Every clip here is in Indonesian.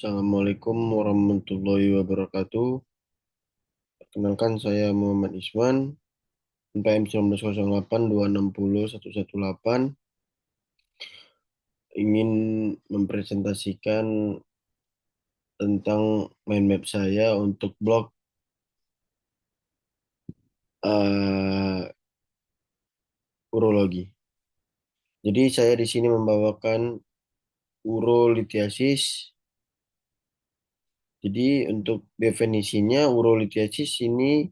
Assalamualaikum warahmatullahi wabarakatuh. Perkenalkan saya Muhammad Iswan, NPM 1908 260 118, ingin mempresentasikan tentang mind map saya untuk blog eh, urologi. Jadi saya di sini membawakan urolithiasis. Jadi untuk definisinya urolithiasis ini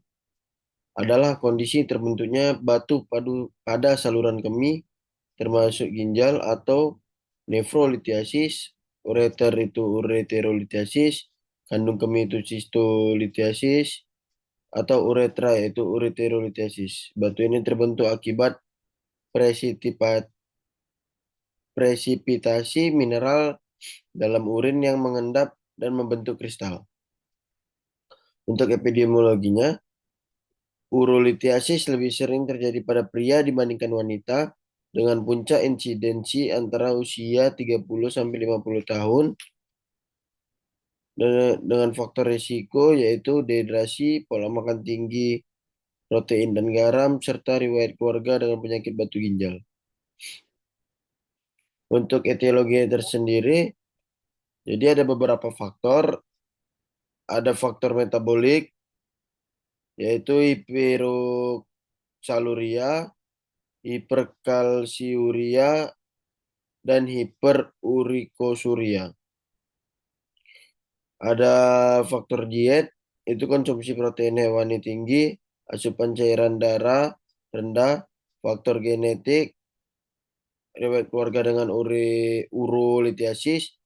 adalah kondisi terbentuknya batu pada saluran kemih termasuk ginjal atau nefrolithiasis, ureter itu ureterolithiasis, kandung kemih itu cistolithiasis, atau uretra yaitu ureterolithiasis. Batu ini terbentuk akibat presitipat- presipitasi mineral dalam urin yang mengendap dan membentuk kristal. Untuk epidemiologinya, urolithiasis lebih sering terjadi pada pria dibandingkan wanita dengan puncak insidensi antara usia 30 sampai 50 tahun dengan faktor risiko yaitu dehidrasi, pola makan tinggi, protein dan garam, serta riwayat keluarga dengan penyakit batu ginjal. Untuk etiologi tersendiri, jadi ada beberapa faktor. Ada faktor metabolik, yaitu hiperoksaluria, hiperkalsiuria, dan hiperurikosuria. Ada faktor diet, itu konsumsi protein hewani tinggi, asupan cairan darah rendah, faktor genetik, riwayat keluarga dengan urolithiasis,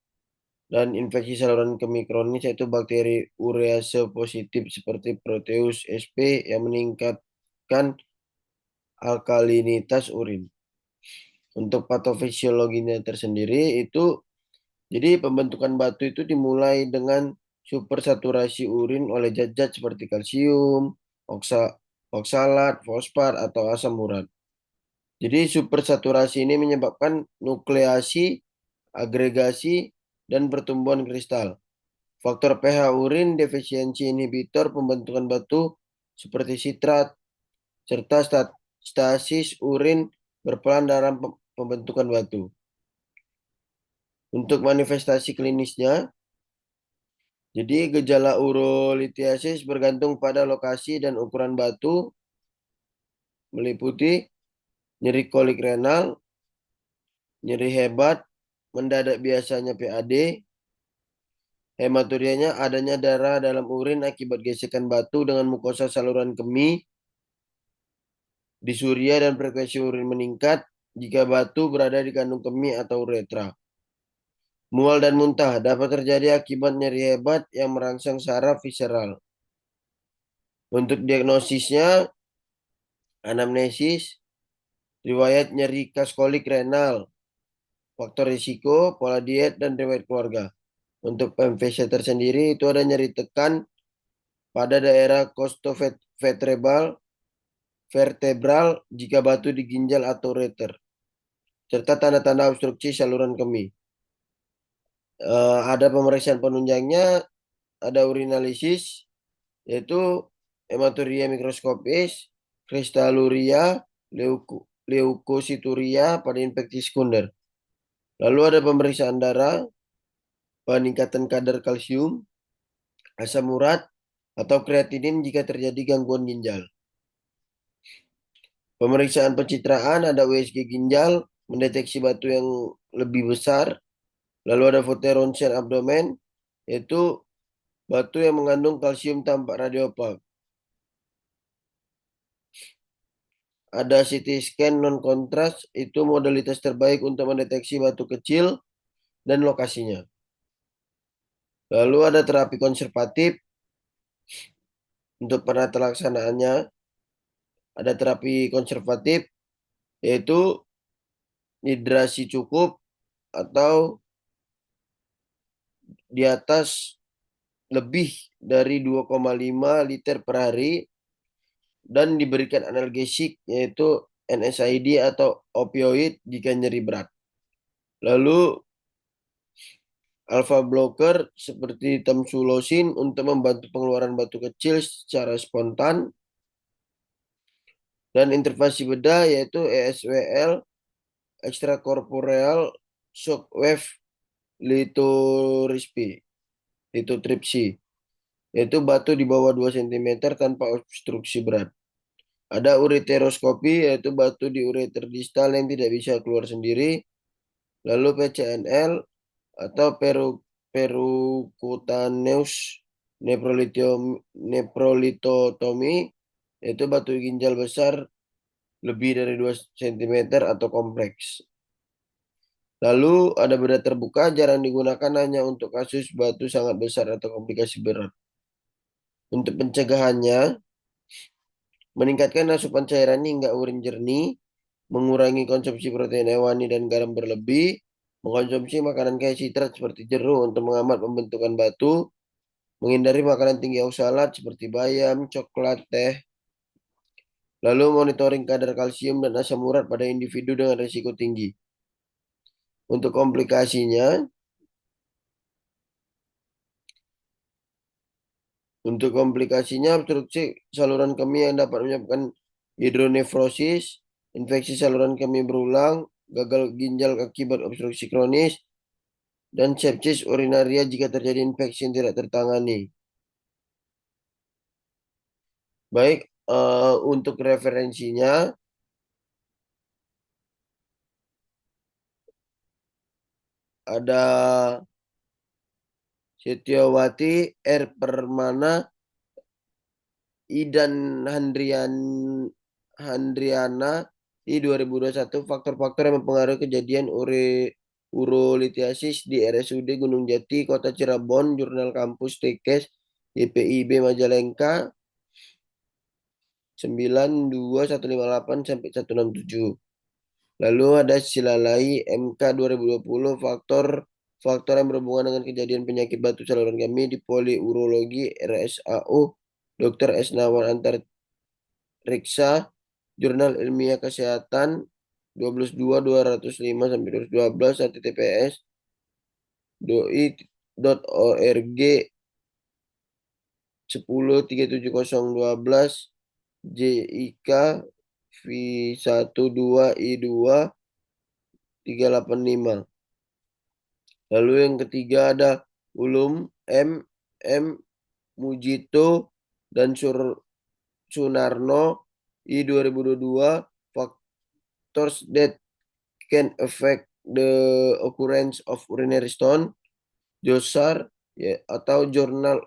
dan infeksi saluran kemih kronis yaitu bakteri urease positif seperti Proteus sp yang meningkatkan alkalinitas urin. Untuk patofisiologinya tersendiri itu jadi pembentukan batu itu dimulai dengan supersaturasi urin oleh zat-zat seperti kalsium, oksalat, fosfat, atau asam urat. Jadi supersaturasi ini menyebabkan nukleasi, agregasi, dan pertumbuhan kristal. Faktor pH urin, defisiensi inhibitor pembentukan batu seperti sitrat, serta stasis urin berperan dalam pembentukan batu. Untuk manifestasi klinisnya, jadi gejala urolithiasis bergantung pada lokasi dan ukuran batu, meliputi nyeri kolik renal, nyeri hebat, mendadak biasanya PAD, hematurianya adanya darah dalam urin akibat gesekan batu dengan mukosa saluran kemih, disuria dan frekuensi urin meningkat jika batu berada di kandung kemih atau uretra. Mual dan muntah dapat terjadi akibat nyeri hebat yang merangsang saraf visceral. Untuk diagnosisnya, anamnesis, riwayat nyeri kaskolik renal, faktor risiko, pola diet, dan riwayat keluarga. Untuk PMVC tersendiri itu ada nyeri tekan pada daerah costovertebral vertebral jika batu di ginjal atau ureter, serta tanda-tanda obstruksi saluran kemih. Ada pemeriksaan penunjangnya, ada urinalisis, yaitu hematuria mikroskopis, kristaluria, leukosituria pada infeksi sekunder. Lalu ada pemeriksaan darah, peningkatan kadar kalsium, asam urat, atau kreatinin jika terjadi gangguan ginjal. Pemeriksaan pencitraan ada USG ginjal, mendeteksi batu yang lebih besar. Lalu ada foto ronsen abdomen, yaitu batu yang mengandung kalsium tampak radiopak. Ada CT scan non kontras, itu modalitas terbaik untuk mendeteksi batu kecil dan lokasinya. Lalu ada terapi konservatif. Untuk penata laksanaannya ada terapi konservatif, yaitu hidrasi cukup atau di atas lebih dari 2,5 liter per hari dan diberikan analgesik yaitu NSAID atau opioid jika nyeri berat. Lalu Alpha blocker seperti tamsulosin untuk membantu pengeluaran batu kecil secara spontan. Dan intervensi bedah yaitu ESWL, extracorporeal shock wave lithotripsy, yaitu batu di bawah 2 cm tanpa obstruksi berat. Ada ureteroskopi, yaitu batu di ureter distal yang tidak bisa keluar sendiri. Lalu PCNL atau percutaneous nephrolithotomy, yaitu batu ginjal besar lebih dari 2 cm atau kompleks. Lalu ada bedah terbuka, jarang digunakan hanya untuk kasus batu sangat besar atau komplikasi berat. Untuk pencegahannya, meningkatkan asupan cairan hingga urin jernih, mengurangi konsumsi protein hewani dan garam berlebih, mengkonsumsi makanan kaya sitrat seperti jeruk untuk menghambat pembentukan batu, menghindari makanan tinggi oksalat seperti bayam, coklat, teh, lalu monitoring kadar kalsium dan asam urat pada individu dengan risiko tinggi. Untuk komplikasinya, obstruksi saluran kemih yang dapat menyebabkan hidronefrosis, infeksi saluran kemih berulang, gagal ginjal akibat obstruksi kronis, dan sepsis urinaria jika terjadi infeksi yang tidak tertangani. Baik, untuk referensinya ada Setiawati, R. Permana, I. dan Handriana, I. 2021, faktor-faktor yang mempengaruhi kejadian urolithiasis di RSUD Gunung Jati, Kota Cirebon, Jurnal Kampus Tekes, YPIB Majalengka, 92158 sampai 167. Lalu ada Silalai MK 2020, faktor yang berhubungan dengan kejadian penyakit batu saluran kemih di poliurologi RSAU Dr. S. Nawan Antariksa, Jurnal Ilmiah Kesehatan 12.205 sampai 212, https doi.org 10.37012 JIK V12I2 385. Lalu yang ketiga ada Ulum M. Mujito dan Sunarno I 2022, Factors that can affect the occurrence of urinary stone, JOSAR, atau Journal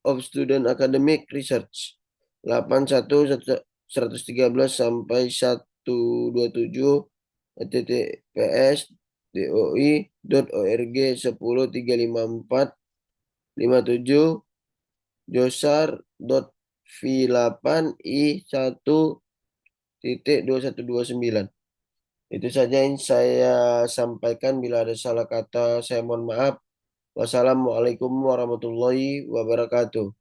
of Student Academic Research 81 113 sampai 127, https doi.org 10.35457 josar.v8i1.2129. Itu saja yang saya sampaikan. Bila ada salah kata, saya mohon maaf. Wassalamualaikum warahmatullahi wabarakatuh.